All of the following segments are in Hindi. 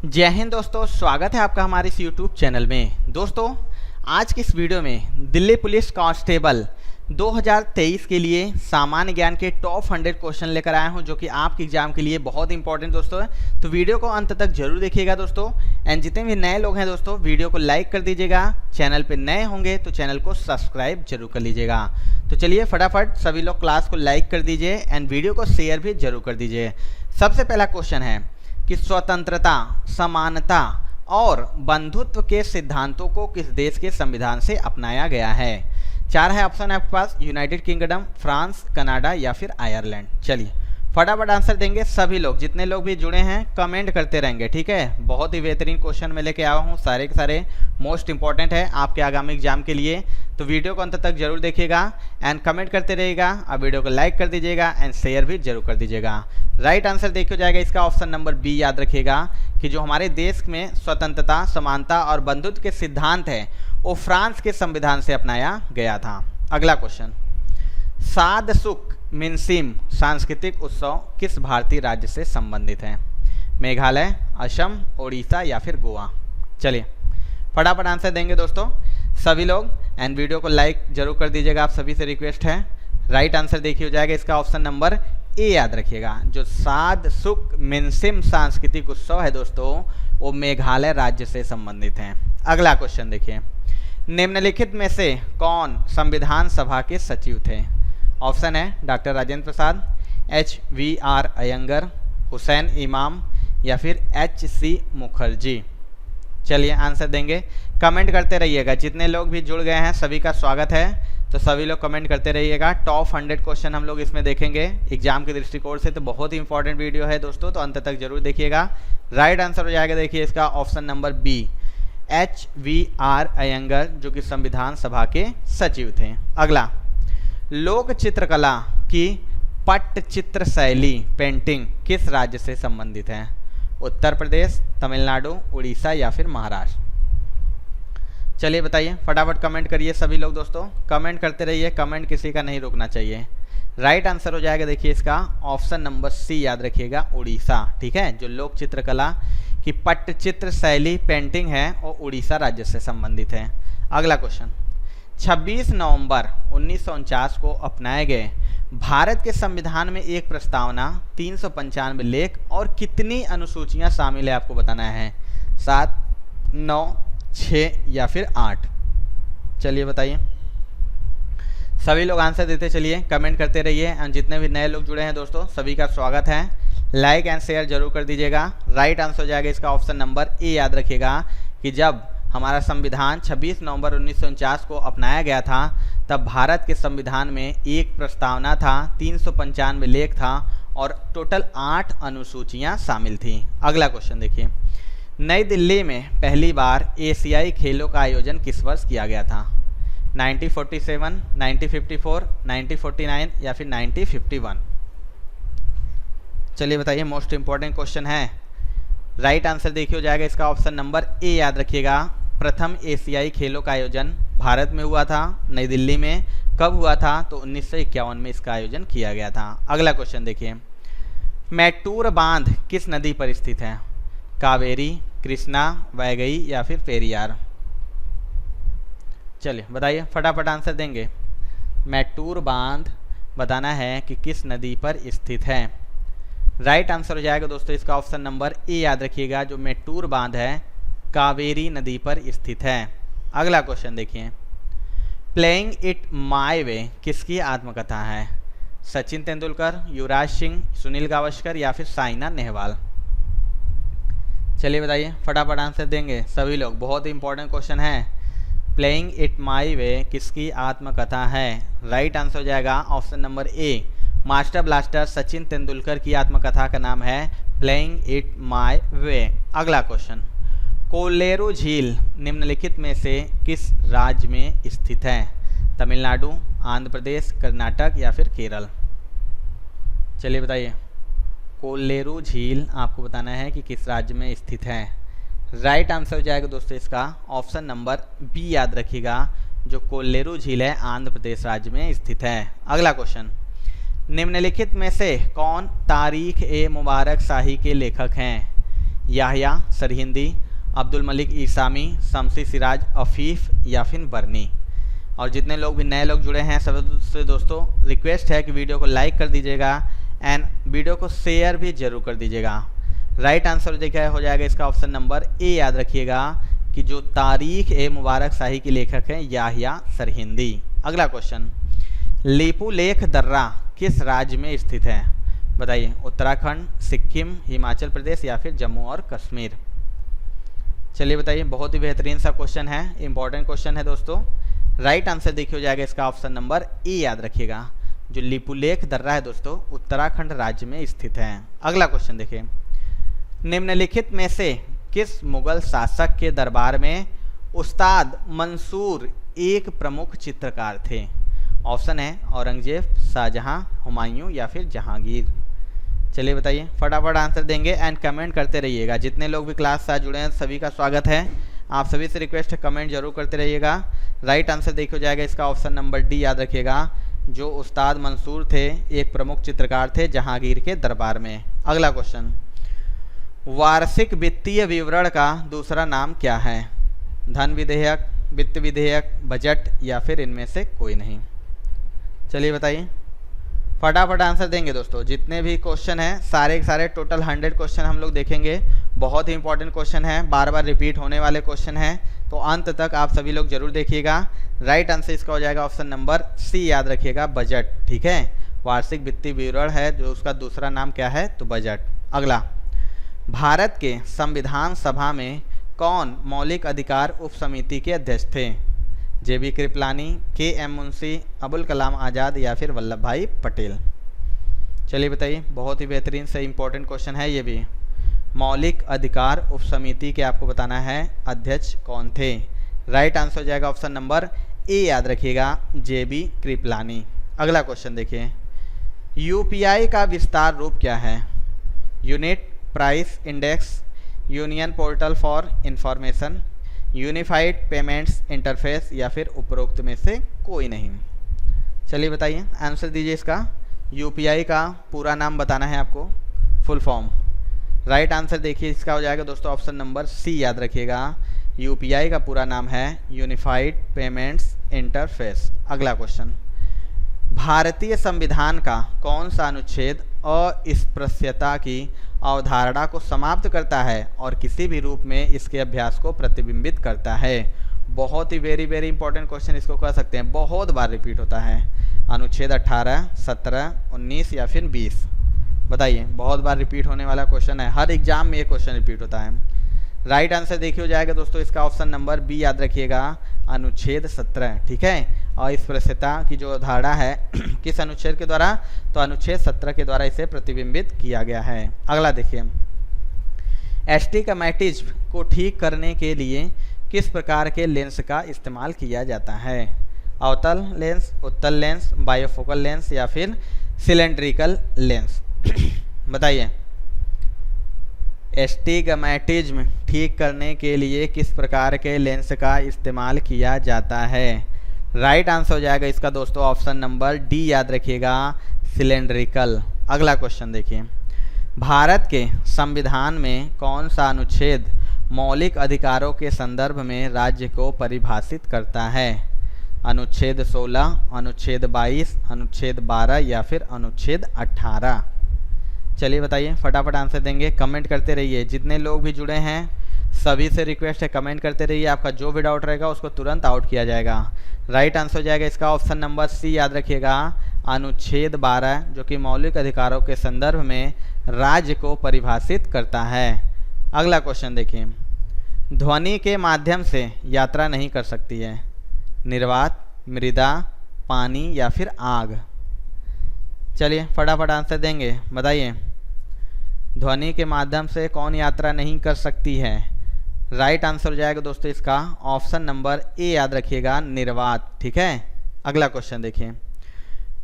जय हिंद दोस्तों, स्वागत है आपका हमारे इस YouTube चैनल में। दोस्तों, आज की इस वीडियो में दिल्ली पुलिस कांस्टेबल 2023 के लिए सामान्य ज्ञान के टॉप 100 क्वेश्चन लेकर आया हूं, जो कि आपके एग्जाम के लिए बहुत इंपॉर्टेंट दोस्तों है। तो वीडियो को अंत तक जरूर देखिएगा दोस्तों। एंड जितने भी नए लोग हैं दोस्तों, वीडियो को लाइक कर दीजिएगा। चैनल पर नए होंगे तो चैनल को सब्सक्राइब जरूर कर लीजिएगा। तो चलिए फटाफट सभी लोग क्लास को लाइक कर दीजिए एंड वीडियो को शेयर भी जरूर कर दीजिए। सबसे पहला क्वेश्चन है कि स्वतंत्रता, समानता और बंधुत्व के सिद्धांतों को किस देश के संविधान से अपनाया गया है। चार है ऑप्शन आपके पास, यूनाइटेड किंगडम, फ्रांस, कनाडा या फिर आयरलैंड। चलिए फटाफट आंसर देंगे सभी लोग। जितने लोग भी जुड़े हैं कमेंट करते रहेंगे, ठीक है। बहुत ही बेहतरीन क्वेश्चन मैं लेके आया हूँ, सारे के सारे मोस्ट इंपॉर्टेंट है आपके आगामी एग्जाम के लिए। तो वीडियो को अंत तक जरूर देखिएगा एंड कमेंट करते रहिएगा। अब वीडियो को लाइक कर दीजिएगा एंड शेयर भी जरूर कर दीजिएगा। राइट आंसर देखिए हो जाएगा इसका ऑप्शन नंबर बी। याद रखिएगा कि जो हमारे देश में स्वतंत्रता, समानता और बंधुत्व के सिद्धांत हैं वो फ्रांस के संविधान से अपनाया गया था। अगला क्वेश्चन, साद सुक मिनसिम सांस्कृतिक उत्सव किस भारतीय राज्य से संबंधित है। मेघालय, असम, उड़ीसा या फिर गोवा। चलिए फटाफट आंसर देंगे दोस्तों सभी लोग एंड वीडियो को लाइक जरूर कर दीजिएगा, आप सभी से रिक्वेस्ट है। राइट आंसर देखिए हो जाएगा इसका ऑप्शन नंबर ए। याद रखिएगा जो साद सुक मिनसिम सांस्कृतिक उत्सव है दोस्तों वो मेघालय राज्य से संबंधित है। अगला क्वेश्चन देखिए, निम्नलिखित में से कौन संविधान सभा के सचिव थे। ऑप्शन है डॉक्टर राजेंद्र प्रसाद, HVR अयंगर, हुसैन इमाम या फिर HC मुखर्जी। चलिए आंसर देंगे, कमेंट करते रहिएगा। जितने लोग भी जुड़ गए हैं सभी का स्वागत है, तो सभी लोग कमेंट करते रहिएगा। टॉप 100 क्वेश्चन हम लोग इसमें देखेंगे एग्जाम के दृष्टिकोण से, तो बहुत ही इंपॉर्टेंट वीडियो है दोस्तों, तो अंत तक जरूर देखिएगा। राइट आंसर हो जाएगा देखिए इसका option number B, HVR Ayyangar, जो कि संविधान सभा के सचिव थे। अगला, लोक चित्रकला की पट्टचित्र शैली पेंटिंग किस राज्य से संबंधित है। उत्तर प्रदेश, तमिलनाडु, उड़ीसा या फिर महाराष्ट्र। चलिए बताइए फटाफट कमेंट करिए सभी लोग दोस्तों, कमेंट करते रहिए, कमेंट किसी का नहीं रुकना चाहिए। राइट आंसर हो जाएगा देखिए इसका ऑप्शन नंबर सी। याद रखिएगा उड़ीसा, ठीक है। जो लोक चित्रकला की पट्टचित्र शैली पेंटिंग है वो उड़ीसा राज्य से संबंधित है। अगला क्वेश्चन, 26 नवंबर 1949 को अपनाए गए भारत के संविधान में एक प्रस्तावना, 395 लेख और कितनी अनुसूचियां शामिल है आपको बताना है। 7, 9, 6 या फिर 8। चलिए बताइए सभी लोग आंसर देते चलिए, कमेंट करते रहिए एंड जितने भी नए लोग जुड़े हैं दोस्तों सभी का स्वागत है। लाइक एंड शेयर जरूर कर दीजिएगा। राइट आंसर हो जाएगा इसका ऑप्शन नंबर ए। याद रखिएगा कि जब हमारा संविधान 26 नवंबर 1949 को अपनाया गया था तब भारत के संविधान में एक प्रस्तावना था, 395 लेख था और टोटल 8 अनुसूचियां शामिल थी। अगला क्वेश्चन देखिए, नई दिल्ली में पहली बार एशियाई खेलों का आयोजन किस वर्ष किया गया था। 1947, 1954, 1949 या फिर 1951। चलिए बताइए, मोस्ट इंपॉर्टेंट क्वेश्चन है। राइट आंसर देखिए हो जाएगा इसका ऑप्शन नंबर ए। याद रखिएगा प्रथम एशियाई खेलों का आयोजन भारत में हुआ था, नई दिल्ली में। कब हुआ था तो 1951 में इसका आयोजन किया गया था। अगला क्वेश्चन देखिए, मैटूर बांध किस नदी पर स्थित है। कावेरी, कृष्णा, वैगई या फिर पेरियार। चलिए बताइए फटाफट आंसर देंगे। मैटूर बांध बताना है कि किस नदी पर स्थित है। राइट आंसर हो जाएगा दोस्तों इसका ऑप्शन नंबर ए। याद रखिएगा जो मैटूर बांध है कावेरी नदी पर स्थित है। अगला क्वेश्चन देखिए, प्लेइंग इट माय वे किसकी आत्मकथा है। सचिन तेंदुलकर, युवराज सिंह, सुनील गावस्कर या फिर साइना नेहवाल। चलिए बताइए फटाफट आंसर देंगे सभी लोग, बहुत ही इंपॉर्टेंट क्वेश्चन है। प्लेइंग इट माय वे किसकी आत्मकथा है। राइट आंसर हो जाएगा option number A, master blaster Sachin Tendulkar की आत्मकथा का नाम है प्लेइंग इट माय वे। अगला क्वेश्चन, कोल्लेरू झील निम्नलिखित में से किस राज्य में स्थित है। तमिलनाडु, आंध्र प्रदेश, कर्नाटक या फिर केरल। चलिए बताइए, कोल्लेरू झील आपको बताना है कि किस राज्य में स्थित है। राइट आंसर हो जाएगा दोस्तों इसका ऑप्शन नंबर बी। याद रखिएगा जो कोल्लेरू झील है आंध्र प्रदेश राज्य में स्थित है। अगला क्वेश्चन, निम्नलिखित में से कौन तारीख ए मुबारक शाही के लेखक हैं। याहया सरहिंदी, अब्दुल मलिक ईसामी, शमसी सिराज, अफीफ या फिर बर्नी। और जितने लोग भी नए लोग जुड़े हैं सबसे दोस्तों रिक्वेस्ट है कि वीडियो को लाइक कर दीजिएगा एंड वीडियो को शेयर भी जरूर कर दीजिएगा। राइट आंसर देखिए हो जाएगा इसका ऑप्शन नंबर ए। याद रखिएगा कि जो तारीख ए मुबारक शाही की लेखक है याहया सरहिंदी। अगला क्वेश्चन, लिपुलेख दर्रा किस राज्य में स्थित है? बताइए, उत्तराखंड, सिक्किम, हिमाचल प्रदेश या फिर जम्मू और कश्मीर। चलिए बताइए, बहुत ही बेहतरीन सा क्वेश्चन है, इंपॉर्टेंट क्वेश्चन है दोस्तों। राइट आंसर देखिए हो जाएगा इसका ऑप्शन नंबर ए। याद रखिएगा जो लिपुलेख दर्रा है दोस्तों उत्तराखंड राज्य में स्थित है। अगला क्वेश्चन देखिए, निम्नलिखित में से किस मुगल शासक के दरबार में उस्ताद मंसूर एक प्रमुख चित्रकार थे? ऑप्शन है औरंगजेब, शाहजहां, हुमायूं या फिर जहांगीर। चलिए बताइए, फटाफट आंसर देंगे एंड कमेंट करते रहिएगा। जितने लोग भी क्लास साथ जुड़े हैं सभी का स्वागत है। आप सभी से रिक्वेस्ट है कमेंट जरूर करते रहिएगा। राइट आंसर देखिए हो जाएगा इसका ऑप्शन नंबर डी। याद रखिएगा जो उस्ताद मंसूर थे एक प्रमुख चित्रकार थे जहांगीर के दरबार में। अगला क्वेश्चन, वार्षिक वित्तीय विवरण का दूसरा नाम क्या है? धन विधेयक, वित्त विधेयक, बजट या फिर इनमें से कोई नहीं। चलिए बताइए, फटाफट आंसर देंगे दोस्तों। जितने भी क्वेश्चन हैं सारे के सारे टोटल 100 क्वेश्चन हम लोग देखेंगे। बहुत ही इंपॉर्टेंट क्वेश्चन है, बार बार रिपीट होने वाले क्वेश्चन हैं, तो अंत तक आप सभी लोग जरूर देखिएगा। राइट आंसर इसका हो जाएगा ऑप्शन नंबर सी। याद रखिएगा बजट। ठीक है, वार्षिक वित्तीय विवरण है जो उसका दूसरा नाम क्या है? तो बजट। अगला, भारत के संविधान सभा में कौन मौलिक अधिकार उप समिति के अध्यक्ष थे? JB कृपलानी, KM मुंशी, अबुल कलाम आज़ाद या फिर वल्लभ भाई पटेल। चलिए बताइए, बहुत ही बेहतरीन से इम्पोर्टेंट क्वेश्चन है ये भी। मौलिक अधिकार उप समिति के आपको बताना है अध्यक्ष कौन थे। राइट आंसर हो जाएगा ऑप्शन नंबर ए। याद रखिएगा JB कृपलानी। अगला क्वेश्चन देखिए, UPI का विस्तार रूप क्या है? Unit price index, union portal for information, unified payments interface या फिर उपरोक्त में से कोई नहीं। चलिए बताइए, आंसर दीजिए इसका। UPI का पूरा नाम बताना है आपको, फुल फॉर्म। राइट आंसर देखिए इसका हो जाएगा दोस्तों ऑप्शन नंबर सी। याद रखिएगा UPI का पूरा नाम है यूनिफाइड पेमेंट्स इंटरफेस। अगला क्वेश्चन, भारतीय संविधान का कौन सा अनुच्छेद अस्पृश्यता की अवधारणा को समाप्त करता है और किसी भी रूप में इसके अभ्यास को प्रतिबिंबित करता है? बहुत ही वेरी इंपॉर्टेंट क्वेश्चन इसको कह सकते हैं, बहुत बार रिपीट होता है। अनुच्छेद 18, 17, 19 या फिर 20। बताइए, बहुत बार रिपीट होने वाला क्वेश्चन है, हर एग्जाम में ये क्वेश्चन रिपीट होता है। राइट आंसर देखिए हो जाएगा दोस्तों इसका ऑप्शन नंबर बी। याद रखिएगा अनुच्छेद 17। ठीक है, और अस्पृश्यता की जो धारणा है किस अनुच्छेद के द्वारा? तो अनुच्छेद 17 के द्वारा इसे प्रतिबिंबित किया गया है। अगला देखिए, एस्टिग्मेटिज्म को ठीक करने के लिए किस प्रकार के लेंस का इस्तेमाल किया जाता है? अवतल लेंस, उत्तल लेंस, बायोफोकल लेंस या फिर सिलेंड्रिकल लेंस। बताइए, एस्टिग्मेटिज्म ठीक करने के लिए किस प्रकार के लेंस का इस्तेमाल किया जाता है? राइट आंसर हो जाएगा इसका दोस्तों ऑप्शन नंबर डी। याद रखिएगा सिलेंड्रिकल। अगला क्वेश्चन देखिए, भारत के संविधान में कौन सा अनुच्छेद मौलिक अधिकारों के संदर्भ में राज्य को परिभाषित करता है? अनुच्छेद 16, अनुच्छेद 22, अनुच्छेद 12 या फिर अनुच्छेद 18। चलिए बताइए, फटाफट आंसर देंगे, कमेंट करते रहिए। जितने लोग भी जुड़े हैं सभी से रिक्वेस्ट है कमेंट करते रहिए। आपका जो भी डाउट रहेगा उसको तुरंत आउट किया जाएगा। राइट आंसर हो जाएगा इसका ऑप्शन नंबर सी। याद रखिएगा अनुच्छेद 12 जो कि मौलिक अधिकारों के संदर्भ में राज्य को परिभाषित करता है। अगला क्वेश्चन देखिए, ध्वनि के माध्यम से यात्रा नहीं कर सकती है? निर्वात, मृदा, पानी या फिर आग। चलिए फटाफट आंसर देंगे, बताइए ध्वनि के माध्यम से कौन यात्रा नहीं कर सकती है? राइट आंसर हो जाएगा दोस्तों इसका ऑप्शन नंबर ए। याद रखिएगा निर्वात। ठीक है, अगला क्वेश्चन देखिए,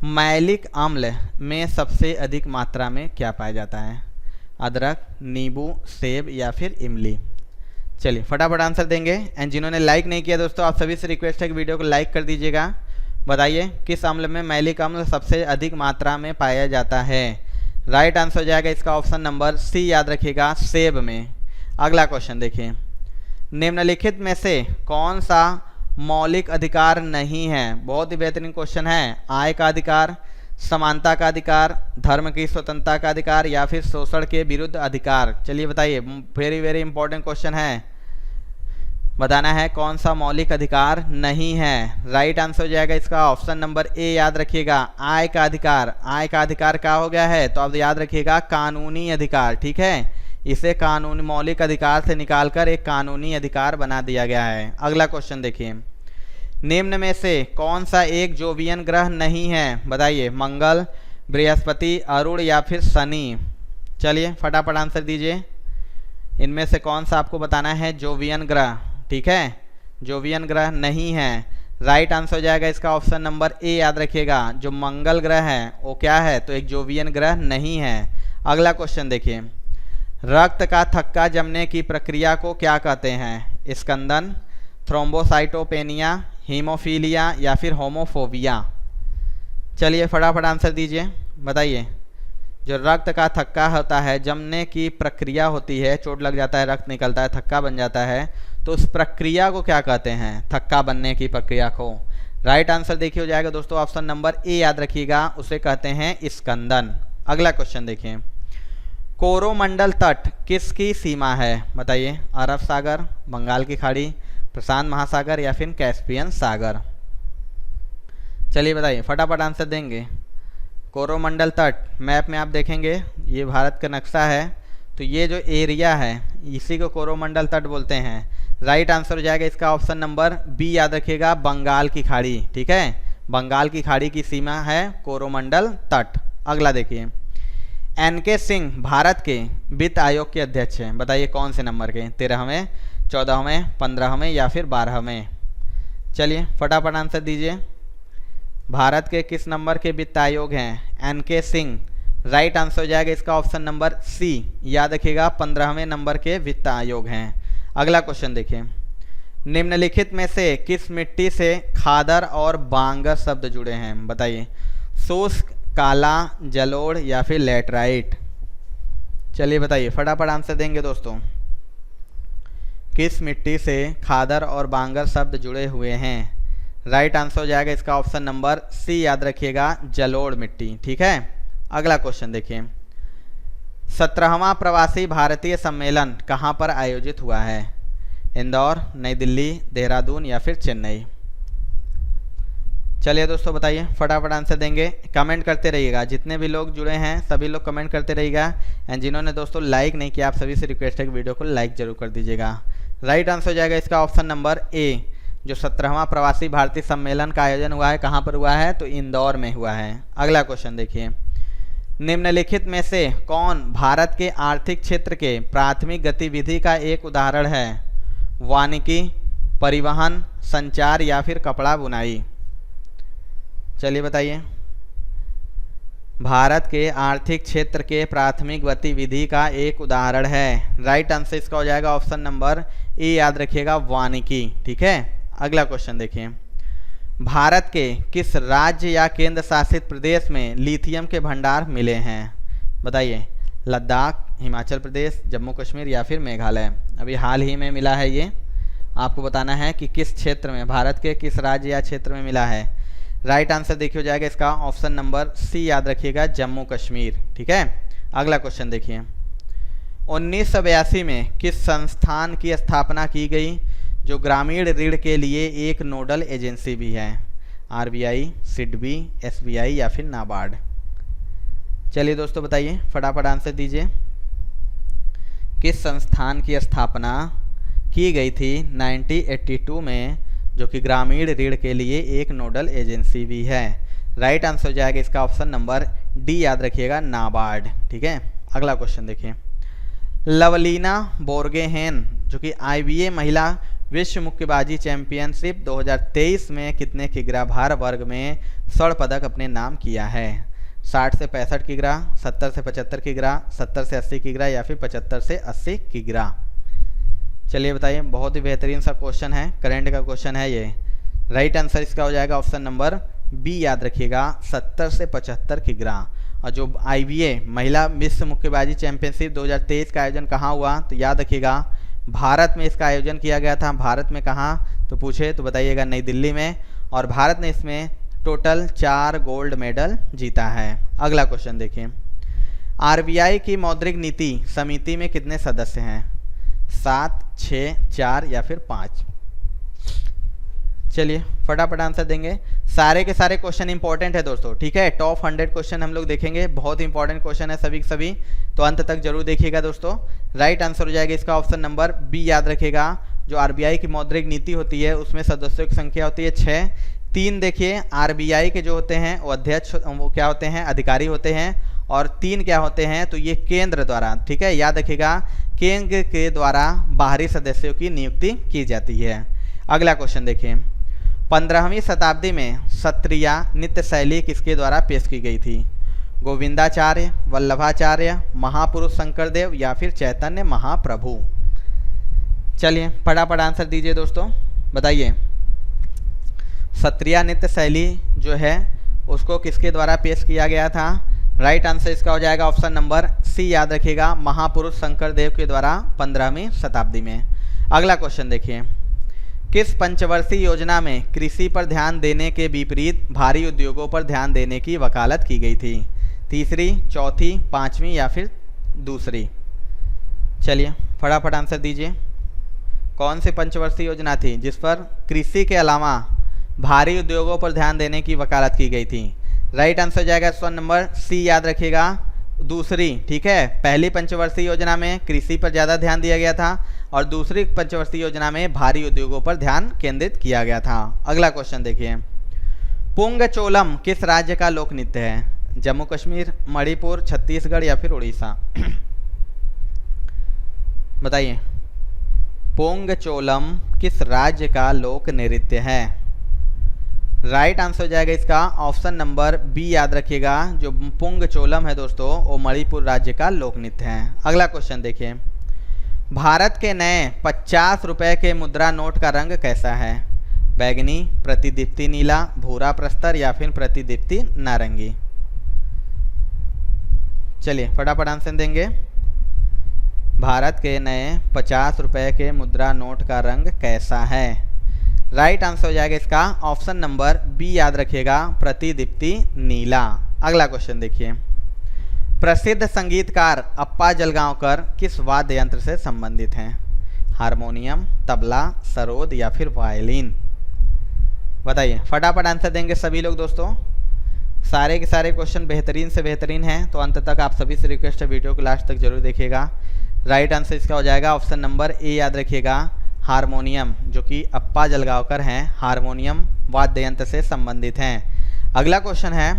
मैलिक अम्ल में सबसे अधिक मात्रा में क्या पाया जाता है? अदरक, नींबू, सेब या फिर इमली। चलिए फटाफट आंसर देंगे। एंड जिन्होंने लाइक नहीं किया दोस्तों आप सभी से रिक्वेस्ट है कि वीडियो को लाइक कर दीजिएगा। बताइए किस अम्ल में मैलिक अम्ल सबसे अधिक मात्रा में पाया जाता है? राइट आंसर हो जाएगा इसका ऑप्शन नंबर सी। याद रखिएगा सेब में। अगला क्वेश्चन देखिए, निम्नलिखित में से कौन सा मौलिक अधिकार नहीं है? बहुत ही बेहतरीन क्वेश्चन है। आय का अधिकार, समानता का अधिकार, धर्म की स्वतंत्रता का अधिकार या फिर शोषण के विरुद्ध अधिकार। चलिए बताइए, वेरी वेरी इंपॉर्टेंट क्वेश्चन है। बताना है कौन सा मौलिक अधिकार नहीं है। राइट आंसर हो जाएगा इसका ऑप्शन नंबर ए, याद रखिएगा, आय का अधिकार। आय का अधिकार क्या हो गया है? तो अब याद रखिएगा कानूनी अधिकार, ठीक है। इसे कानूनी मौलिक अधिकार से निकालकर एक कानूनी अधिकार बना दिया गया है। अगला क्वेश्चन देखिए, निम्न में से कौन सा एक जोवियन ग्रह नहीं है? बताइए, मंगल, बृहस्पति, अरुण या फिर शनि। चलिए फटाफट आंसर दीजिए, इनमें से कौन सा आपको बताना है जोवियन ग्रह, ठीक है। जोवियन ग्रह नहीं है। राइट आंसर हो जाएगा इसका ऑप्शन नंबर ए, याद रखिएगा, जो मंगल ग्रह है वो क्या है? तो एक जोवियन ग्रह नहीं है। अगला क्वेश्चन देखिए, रक्त का थक्का जमने की प्रक्रिया को क्या कहते हैं? स्कंदन, थ्रोम्बोसाइटोपेनिया, हीमोफीलिया या फिर होमोफोबिया। चलिए फटाफट आंसर दीजिए, बताइए। जो रक्त का थक्का होता है, जमने की प्रक्रिया होती है, चोट लग जाता है, रक्त निकलता है, थक्का बन जाता है, तो उस प्रक्रिया को क्या कहते हैं? थक्का बनने की प्रक्रिया को। राइट आंसर देखिए हो जाएगा दोस्तों ऑप्शन नंबर ए, याद रखिएगा, उसे कहते हैं स्कंदन। अगला क्वेश्चन देखिए, कोरोमंडल तट किसकी सीमा है? बताइए, अरब सागर, बंगाल की खाड़ी, प्रशांत महासागर या फिर कैस्पियन सागर। चलिए बताइए, फटाफट आंसर देंगे। कोरोमंडल तट, मैप में आप देखेंगे ये भारत का नक्शा है, तो ये जो एरिया है इसी को कोरोमंडल तट बोलते हैं। राइट आंसर हो जाएगा इसका ऑप्शन नंबर बी, याद रखिएगा, बंगाल की खाड़ी, ठीक है। बंगाल की खाड़ी की सीमा है कोरोमंडल तट। अगला देखिए, एनके सिंह भारत के वित्त आयोग के अध्यक्ष हैं। बताइए कौन से नंबर के? 13वें, 14वें, 15वें या फिर 12वें। चलिए फटाफट आंसर दीजिए, भारत के किस नंबर के वित्त आयोग हैं? एनके सिंह। राइट आंसर हो जाएगा इसका ऑप्शन नंबर सी, याद रखिएगा, 15वें नंबर के वित्त आयोग हैं। अगला क्वेश्चन देखिए, निम्नलिखित में से किस मिट्टी से खादर और बांगर शब्द जुड़े हैं? बताइए, शुष्क, काला, जलोढ़ या फिर लैटराइट। चलिए बताइए, फटाफट आंसर देंगे दोस्तों। किस मिट्टी से खादर और बांगर शब्द जुड़े हुए हैं? राइट आंसर हो जाएगा इसका ऑप्शन नंबर सी, याद रखिएगा, जलोढ़ मिट्टी, ठीक है। अगला क्वेश्चन देखिए, 17वां प्रवासी भारतीय सम्मेलन कहाँ पर आयोजित हुआ है? इंदौर, नई दिल्ली, देहरादून या फिर चेन्नई। चलिए दोस्तों बताइए, फटाफट आंसर देंगे, कमेंट करते रहिएगा। जितने भी लोग जुड़े हैं सभी लोग कमेंट करते रहिएगा, एंड जिन्होंने दोस्तों लाइक नहीं किया आप सभी से रिक्वेस्ट है कि वीडियो को लाइक जरूर कर दीजिएगा। राइट आंसर हो जाएगा इसका ऑप्शन नंबर ए, जो 17वां प्रवासी भारतीय सम्मेलन का आयोजन हुआ है कहाँ पर हुआ है? तो इंदौर में हुआ है। अगला क्वेश्चन देखिए, निम्नलिखित में से कौन भारत के आर्थिक क्षेत्र के प्राथमिक गतिविधि का एक उदाहरण है? वानिकी, परिवहन, संचार या फिर कपड़ा बुनाई। चलिए बताइए, भारत के आर्थिक क्षेत्र के प्राथमिक गतिविधि का एक उदाहरण है। राइट आंसर इसका हो जाएगा ऑप्शन नंबर ए, याद रखिएगा, वानिकी, ठीक है। अगला क्वेश्चन देखिए, भारत के किस राज्य या केंद्र शासित प्रदेश में लिथियम के भंडार मिले हैं? बताइए, लद्दाख, हिमाचल प्रदेश, जम्मू कश्मीर या फिर मेघालय। अभी हाल ही में मिला है ये, आपको बताना है कि किस क्षेत्र में, भारत के किस राज्य या क्षेत्र में मिला है। राइट आंसर देखिए हो जाएगा इसका ऑप्शन नंबर सी, याद रखिएगा, जम्मू कश्मीर, ठीक है। अगला क्वेश्चन देखिए, 1982 में किस संस्थान की स्थापना की गई जो ग्रामीण ऋण के लिए एक नोडल एजेंसी भी है? आरबीआई, सिडबी, एसबीआई या फिर नाबार्ड। चलिए दोस्तों बताइए, फटाफट आंसर दीजिए। किस संस्थान की स्थापना की गई थी 1982 में जो कि ग्रामीण ऋण के लिए एक नोडल एजेंसी भी है? राइट आंसर हो जाएगा इसका ऑप्शन नंबर डी, याद रखिएगा, नाबार्ड, ठीक है। अगला क्वेश्चन देखिए, लवलीना बोर्गेहेन जो कि IBA महिला विश्व मुक्केबाजी चैंपियनशिप 2023 में कितने किग्रा भार वर्ग में स्वर्ण पदक अपने नाम किया है? 60 से 65 किग्रा, 70 से 75 किग्रा, 70 से 80 किग्रा या फिर 75 से 80 किग्रा। चलिए बताइए, बहुत ही बेहतरीन सा क्वेश्चन है, करंट का क्वेश्चन है ये। राइट आंसर इसका हो जाएगा ऑप्शन नंबर बी, याद रखिएगा, 70 से 75 किग्रा। और जो IBA महिला विश्व मुक्केबाजी चैंपियनशिप 2023 का आयोजन कहाँ हुआ, तो याद रखिएगा भारत में इसका आयोजन किया गया था। भारत में कहाँ तो पूछे तो बताइएगा नई दिल्ली में, और भारत ने इसमें टोटल 4 गोल्ड मेडल जीता है। अगला क्वेश्चन देखिए, RBI की मौद्रिक नीति समिति में कितने सदस्य हैं, 7, 6, 4 या फिर 5। चलिए फटाफट आंसर देंगे। सारे के सारे क्वेश्चन इंपॉर्टेंट है दोस्तों, ठीक है। टॉप 100 क्वेश्चन हम लोग देखेंगे, बहुत इंपॉर्टेंट क्वेश्चन है सभी के सभी, तो अंत तक जरूर देखिएगा दोस्तों। राइट आंसर हो जाएगा इसका ऑप्शन नंबर बी। याद रखिएगा जो RBI की मौद्रिक नीति होती है उसमें सदस्यों की संख्या होती है 6। 3 देखिए RBI के जो होते हैं वो अध्यक्ष, वो क्या होते हैं, अधिकारी होते हैं, और 3 क्या होते हैं, तो ये केंद्र द्वारा, ठीक है। याद रखिएगा केंद्र के द्वारा बाहरी सदस्यों की नियुक्ति की जाती है। अगला क्वेश्चन देखिए, 15वीं शताब्दी में सत्रिया नृत्य शैली किसके द्वारा पेश की गई थी, गोविंदाचार्य, वल्लभाचार्य, महापुरुष शंकरदेव या फिर चैतन्य महाप्रभु। चलिए फटाफट आंसर दीजिए दोस्तों, बताइए सत्रिया नृत्य शैली जो है उसको किसके द्वारा पेश किया गया था। राइट आंसर इसका हो जाएगा ऑप्शन नंबर सी। याद रखिएगा महापुरुष शंकरदेव के द्वारा 15वीं शताब्दी में। अगला क्वेश्चन देखिए, किस पंचवर्षीय योजना में कृषि पर ध्यान देने के विपरीत भारी उद्योगों पर ध्यान देने की वकालत की गई थी, 3री, 4थी, 5वीं या फिर दूसरी। चलिए फटाफट आंसर दीजिए, कौन सी पंचवर्षीय योजना थी जिस पर कृषि के अलावा भारी उद्योगों पर ध्यान देने की वकालत की गई थी। राइट आंसर हो जाएगा ऑप्शन नंबर सी। याद रखिएगा दूसरी, ठीक है। पहली पंचवर्षीय योजना में कृषि पर ज़्यादा ध्यान दिया गया था और दूसरी पंचवर्षीय योजना में भारी उद्योगों पर ध्यान केंद्रित किया गया था। अगला क्वेश्चन देखिए, पुंगचोलम किस राज्य का लोक नृत्य है, जम्मू कश्मीर, मणिपुर, छत्तीसगढ़ या फिर उड़ीसा। बताइए पुंगचोलम किस राज्य का लोक नृत्य है। राइट आंसर हो जाएगा इसका ऑप्शन नंबर बी। याद रखिएगा जो पुंगचोलम है दोस्तों वो मणिपुर राज्य का लोक नृत्य है। अगला क्वेश्चन देखिए, भारत के नए 50 रुपए के मुद्रा नोट का रंग कैसा है, बैगनी, प्रतिदीप्ति नीला, भूरा प्रस्तर या फिर प्रतिदीप्ति नारंगी। चलिए फटाफट आंसर देंगे, भारत के नए 50 रुपए के मुद्रा नोट का रंग कैसा है। राइट आंसर हो जाएगा इसका ऑप्शन नंबर बी। याद रखिएगा प्रतिदीप्ति नीला। अगला क्वेश्चन देखिए, प्रसिद्ध संगीतकार अप्पा जलगांवकर किस वाद्य यंत्र से संबंधित हैं, हारमोनियम, तबला, सरोद या फिर वायलिन। बताइए फटाफट आंसर देंगे सभी लोग दोस्तों। सारे के सारे क्वेश्चन बेहतरीन से बेहतरीन हैं, तो अंत तक आप सभी से रिक्वेस्ट है वीडियो को लास्ट तक जरूर देखिएगा। राइट आंसर इसका हो जाएगा ऑप्शन नंबर ए। याद रखिएगा हारमोनियम, जो कि अप्पा जलगांवकर हैं, हारमोनियम वाद्य यंत्र से संबंधित हैं। अगला क्वेश्चन है,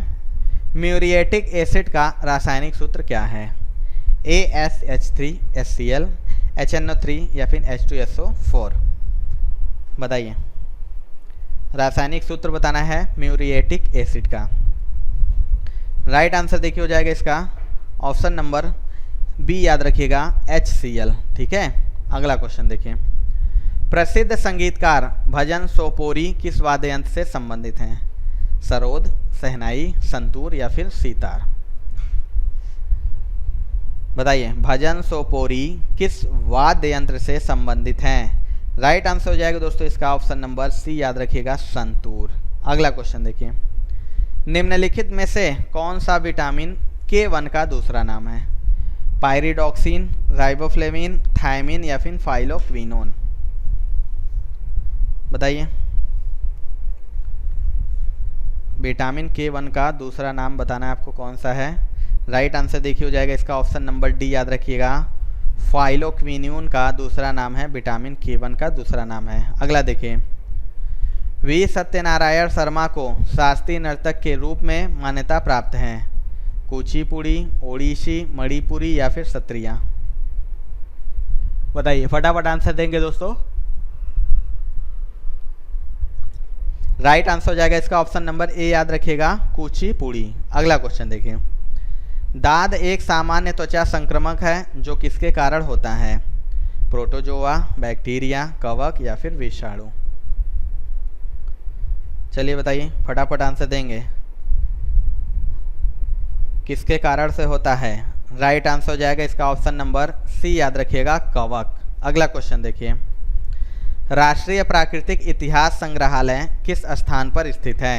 म्यूरिएटिक एसिड का रासायनिक सूत्र क्या है, ASH3HCl, HNO3 या फिर H2SO4। बताइए रासायनिक सूत्र बताना है म्यूरिएटिक एसिड का। राइट आंसर देखिए हो जाएगा इसका ऑप्शन नंबर बी। याद रखिएगा HCl, ठीक है। अगला क्वेश्चन देखिए, प्रसिद्ध संगीतकार भजन सोपोरी किस वाद्य यंत्र से संबंधित हैं, सरोद, शहनाई, संतूर या फिर सितार। बताइए भजन सोपोरी किस वाद्य यंत्र से संबंधित हैं। राइट आंसर हो जाएगा दोस्तों इसका ऑप्शन नंबर सी। याद रखिएगा संतूर। अगला क्वेश्चन देखिए, निम्नलिखित में से कौन सा विटामिन K1 का दूसरा नाम है, पायरिडॉक्सिन, राइबोफ्लेविन, थायमिन या फिर फाइलोक्विनोन। बताइए विटामिन K1 का दूसरा नाम बताना है आपको कौन सा है। राइट आंसर देखिए हो जाएगा इसका ऑप्शन नंबर डी। याद रखिएगा फाइलोक्विनोन का दूसरा नाम है, विटामिन K1 का दूसरा नाम है। अगला देखिए, वी सत्यनारायण शर्मा को शास्त्रीय नर्तक के रूप में मान्यता प्राप्त है, कुचिपुड़ी, ओडिसी, मणिपुरी या फिर सत्रिया। बताइए फटाफट आंसर देंगे दोस्तों। राइट आंसर हो जाएगा इसका ऑप्शन नंबर ए। याद रखिएगा कुचिपुड़ी। अगला क्वेश्चन देखिए, दाद एक सामान्य त्वचा संक्रमक है जो किसके कारण होता है, प्रोटोजोआ, बैक्टीरिया, कवक या फिर विषाणु। चलिए बताइए फटाफट आंसर देंगे। किसके कारण से होता है? राइट आंसर हो जाएगा इसका ऑप्शन नंबर सी, याद रखिएगा, कवक। अगला क्वेश्चन देखिए, राष्ट्रीय प्राकृतिक इतिहास संग्रहालय किस स्थान पर स्थित है?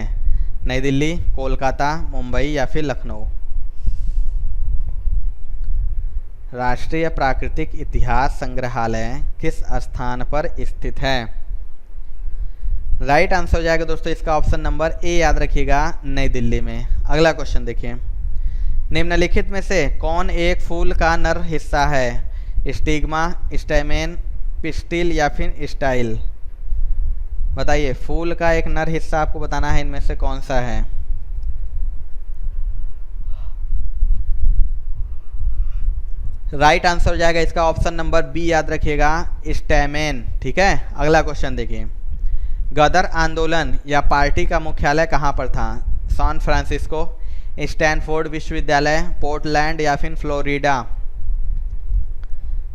नई दिल्ली, कोलकाता, मुंबई या फिर लखनऊ? राष्ट्रीय प्राकृतिक इतिहास संग्रहालय किस स्थान पर स्थित है? राइट आंसर हो जाएगा दोस्तों इसका ऑप्शन नंबर ए, याद रखिएगा, नई दिल्ली में। अगला क्वेश्चन देखिए, निम्नलिखित में से कौन एक फूल का नर हिस्सा है? स्टिग्मा, स्टैमेन, पिस्टिल या फिर स्टाइल? बताइए, फूल का एक नर हिस्सा आपको बताना है, इनमें से कौन सा है? राइट आंसर हो जाएगा इसका ऑप्शन नंबर बी, याद रखिएगा, स्टैमेन। ठीक है, अगला क्वेश्चन देखिए, गदर आंदोलन या पार्टी का मुख्यालय कहाँ पर था? सैन फ्रांसिस्को, स्टैनफोर्ड विश्वविद्यालय, पोर्टलैंड या फिर फ्लोरिडा?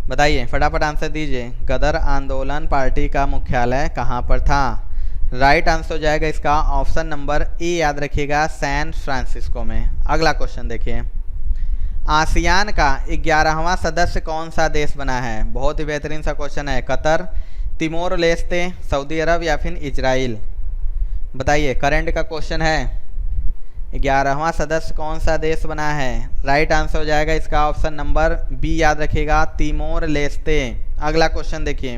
बताइए, फटाफट आंसर दीजिए। गदर आंदोलन पार्टी का मुख्यालय कहाँ पर था? राइट आंसर हो जाएगा इसका ऑप्शन नंबर ए, याद रखिएगा, सैन फ्रांसिस्को में। अगला क्वेश्चन देखिए, आसियान का 11वां सदस्य कौन सा देश बना है? बहुत ही बेहतरीन सा क्वेश्चन है। कतर, तिमोर लेस्ते, सऊदी अरब या फिर इजराइल? बताइए, करंट का क्वेश्चन है, 11वां सदस्य कौन सा देश बना है? राइट आंसर हो जाएगा इसका ऑप्शन नंबर बी, याद रखिएगा, तिमोर लेस्ते। अगला क्वेश्चन देखिए,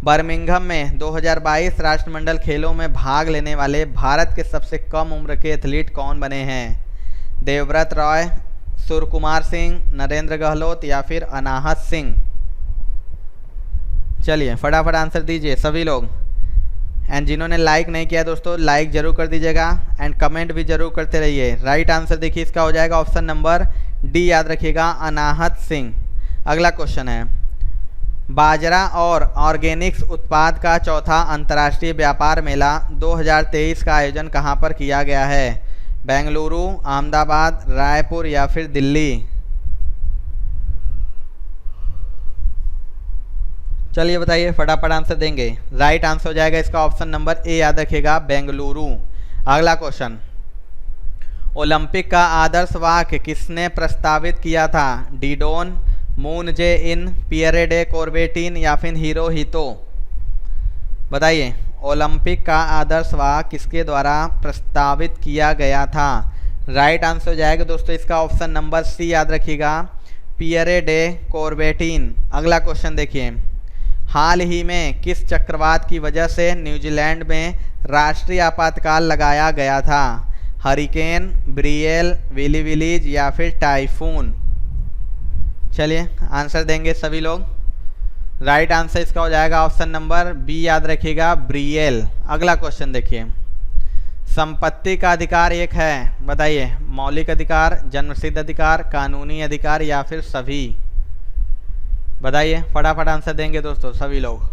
बर्मिंघम में 2022 राष्ट्रमंडल खेलों में भाग लेने वाले भारत के सबसे कम उम्र के एथलीट कौन बने हैं? देवव्रत रॉय, सूर्यकुमार सिंह, नरेंद्र गहलोत या फिर अनाहत सिंह? चलिए फटाफट आंसर दीजिए सभी लोग। एंड जिन्होंने लाइक नहीं किया दोस्तों, लाइक जरूर कर दीजिएगा एंड कमेंट भी जरूर करते रहिए। राइट आंसर देखिए इसका हो जाएगा ऑप्शन नंबर डी, याद रखिएगा, अनाहत सिंह। अगला क्वेश्चन है, बाजरा और ऑर्गेनिक्स उत्पाद का चौथा अंतर्राष्ट्रीय व्यापार मेला 2023 का आयोजन कहां पर किया गया है? बेंगलुरु, अहमदाबाद, रायपुर या फिर दिल्ली? चलिए बताइए, फटाफट आंसर देंगे। राइट आंसर हो जाएगा इसका ऑप्शन नंबर ए, याद रखिएगा, बेंगलुरु। अगला क्वेश्चन, ओलंपिक का आदर्श वाक्य किसने प्रस्तावित किया था? डिडोन, मून जे इन, पियरे डे कॉर्बेटिन या फिर हिरोहितो? बताइए, ओलंपिक का आदर्श वाक्य किसके द्वारा प्रस्तावित किया गया था? राइट आंसर हो जाएगा दोस्तों इसका ऑप्शन नंबर सी, याद रखिएगा, पियरे डे कॉर्बेटिन। अगला क्वेश्चन देखिए, हाल ही में किस चक्रवात की वजह से न्यूजीलैंड में राष्ट्रीय आपातकाल लगाया गया था? हरिकेन, ब्रियल, विली विलीज या फिर टाइफून? चलिए आंसर देंगे सभी लोग। राइट आंसर इसका हो जाएगा ऑप्शन नंबर बी, याद रखिएगा, ब्रियल। अगला क्वेश्चन देखिए, संपत्ति का अधिकार एक है, बताइए, मौलिक अधिकार, जन्मसिद्ध अधिकार, कानूनी अधिकार या फिर सभी? बताइए, फटाफट आंसर देंगे दोस्तों सभी लोग।